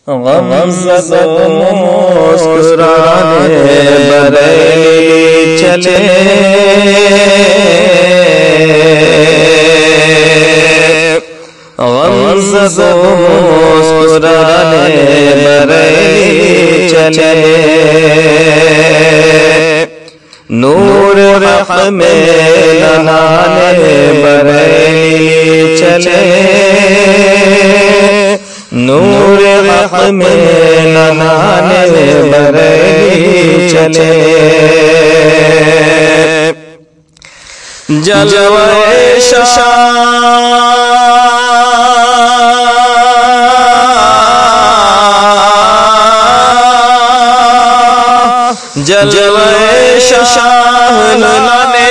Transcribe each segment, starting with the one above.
غمزدہ مسکرانے بریلی چلے، غمزدہ مسکرانے بریلی چلے، نور حق میں نہانے بریلی چلے، نور حق میں نہانے بریلی چلے، جلوہ شاہ جلوہ شاہ لانے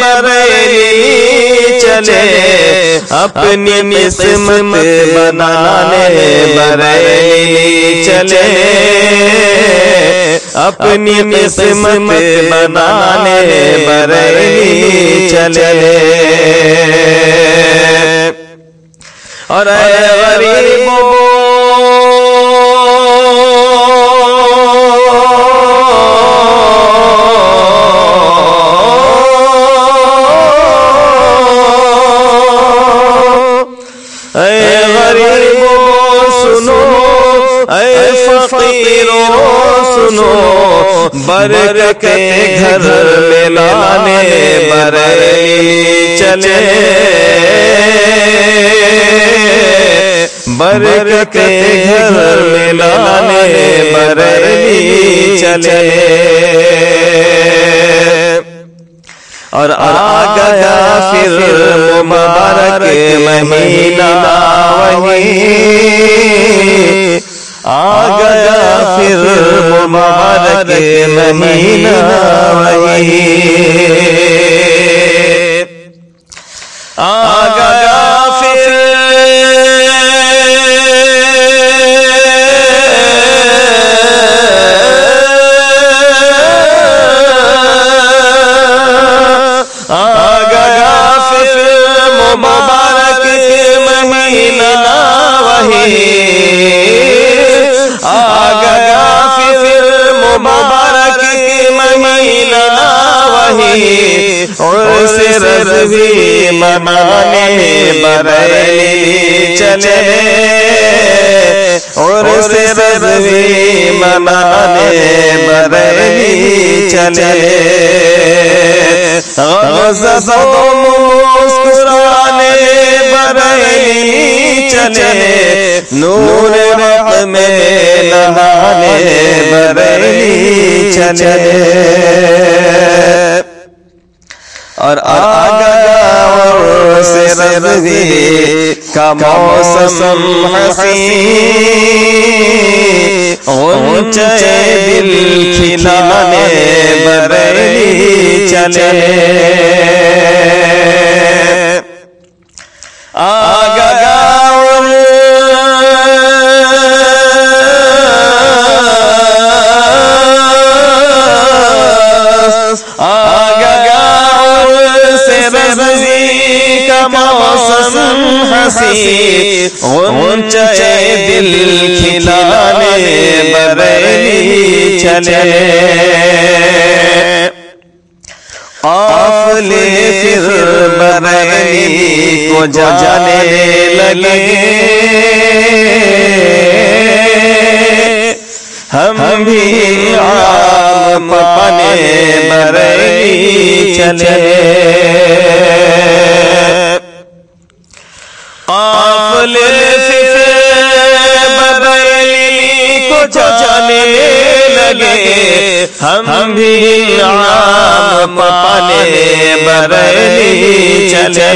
بریلی چلے، اپنی قسمت بنانے بریلی چلے، اپنی قسمت بنانے بریلی چلے، اور اے غریبوں برکت گھر میں لانے بریلی چلے، برکت گھر میں لانے بریلی چلے، اور آ گیا پھر مبارک مہینہ وہی، آ گیا پھر مبارک مہینہ وہی، آ گیا پھر آ گیا پھر مبارک مہینہ وہی، آ گیا پھر مبارک مہینہ وہی، عرس رضوی منانے بریلی چلے، عرس رضوی منانے بریلی چلے، غمزدہ مسکرانے بریلی چلے، نور حق میں نہانے بریلی چلے، اور آ گیا عرس رضوی کا موسم حسین، غنچہ دل کھلانے بریلی چلے، آ گیا موسم حسین، غنچہ دل کھلانے بریلی چلے، قافلے پھر بریلی کو جانے لگے، ہم بھی عام پانے بریلی چلے، قافلے پھر بریلی کو جانے لگے، ہم بھی عام پانے بریلی چلے،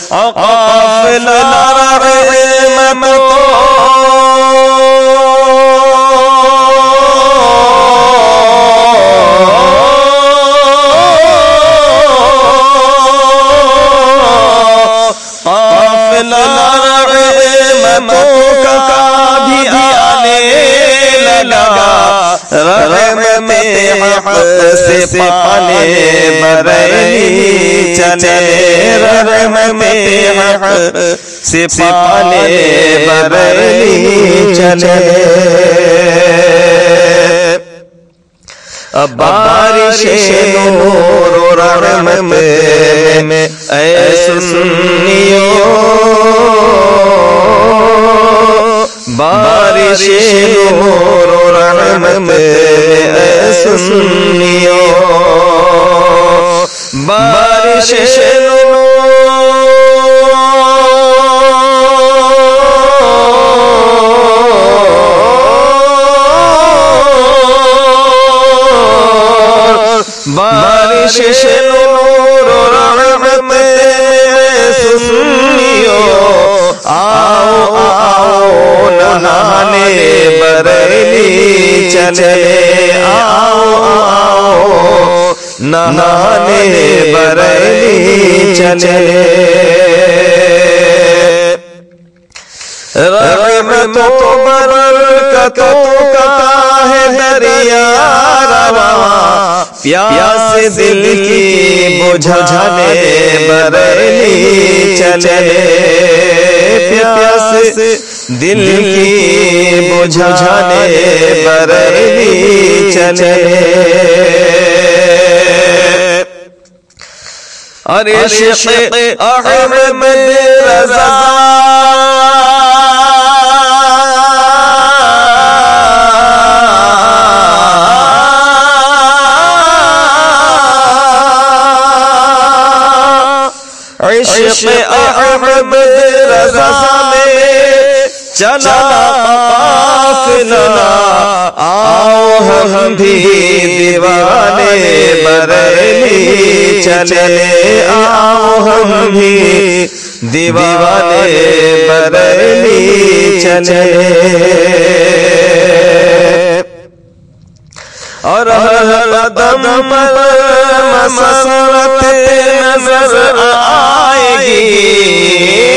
قافلہ رحمت لگا رحمت حق سے پانے بریلی چلے رحمت حق سے پانے بریلی چلے بارش نور و رحمت میں اے سنیو بارش نور و رحمت میں اے سنیو بارش بارش نور و رحمت سنیو آؤ آؤ نہانے بریلی چلے آؤ آؤ نہانے بریلی چلے رحمت و برکتوں کا ہے دریا رواں پیاس دل کی بجھانے بریلی چلے پیاس دل کی بجھانے بریلی چلے اور عشق احمد رضا عشق احمد رضا میں چلا قافلہ آؤ ہم بھی دیوانے بریلی چلے آؤ ہم بھی دیوانے بریلی چلے اور ہر قدم پر مسرت نظر آئے گی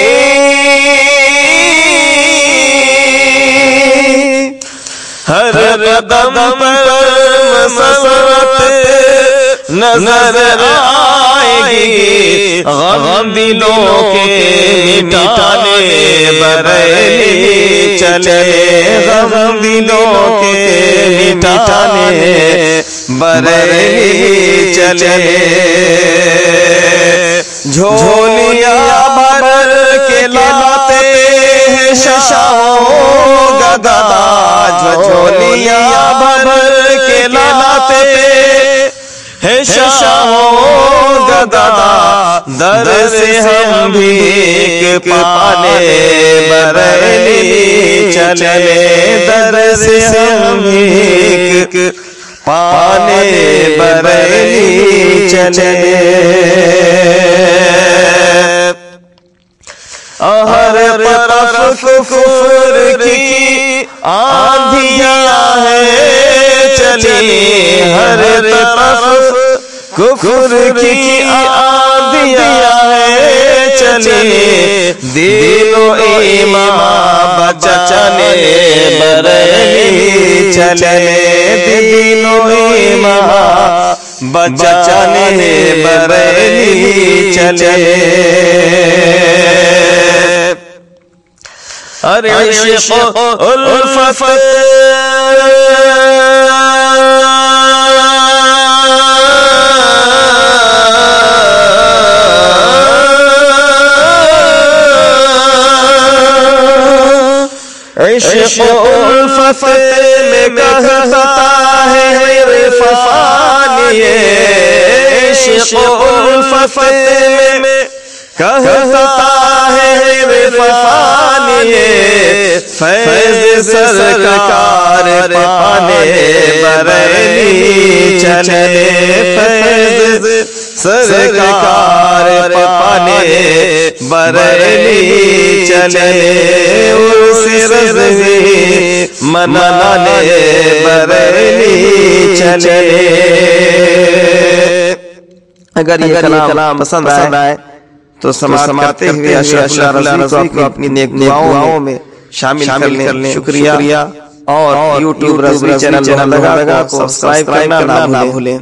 ہر قدم پر مسرت نظر آئے گی غم دلوں کے مٹانے بریلی چلے غم دلوں کے مٹانے بریلی چلے جھولیاں بھر کے لاتے ہیں شاہوں گدا جھولیاں بھر کے لاتے ہیں شاہوں گدا در سے ہم بھی پانے بریلی چلے در سے ہم بھی پانے بریلی چلے ہر طرف کفر کی آندھیاں ہیں چلی ہر طرف کفر کی آندھیاں ہیں چلی دین و ایمان بچانے بریلی چلے دین و ایمان بچانے بریلی چلے ارے عشق الفت عشق الفت میں کہتا ہے عرفانیے عشق الفت میں کہتا ہے عرفانیے فیض سرکار پانے بریلی چلے فیض سرکار پانے بریلی چلے اس رضوی منانے بریلی چلے اگر یہ کلام پسند آئے تو سماعت کرتے ہوئے اشرف اللہ رضوی کو اپنی نیک دعاؤں میں شامل کر لیں شکریہ اور یوٹیوب رضوی چینل لگا کو سبسکرائب کرنا نہ بھولیں۔